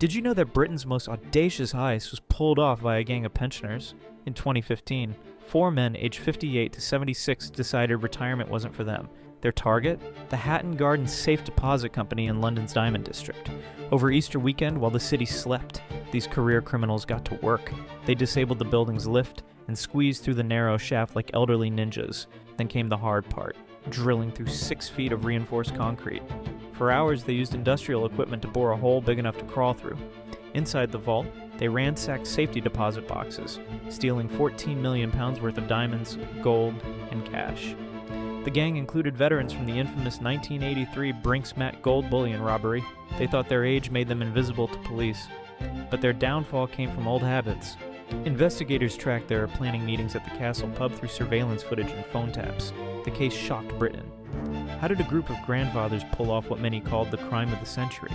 Did you know that Britain's most audacious heist was pulled off by a gang of pensioners? In 2015, four men aged 58 to 76 decided retirement wasn't for them. Their target? The Hatton Garden Safe Deposit Company in London's Diamond District. Over Easter weekend, while the city slept, these career criminals got to work. They disabled the building's lift and squeezed through the narrow shaft like elderly ninjas. Then came the hard part, drilling through 6 feet of reinforced concrete. For hours, they used industrial equipment to bore a hole big enough to crawl through. Inside the vault, they ransacked safety deposit boxes, stealing 14 million pounds worth of diamonds, gold, and cash. The gang included veterans from the infamous 1983 Brinks-Met gold bullion robbery. They thought their age made them invisible to police. But their downfall came from old habits. Investigators tracked their planning meetings at the castle pub through surveillance footage and phone taps. The case shocked Britain. How did a group of grandfathers pull off what many called the crime of the century?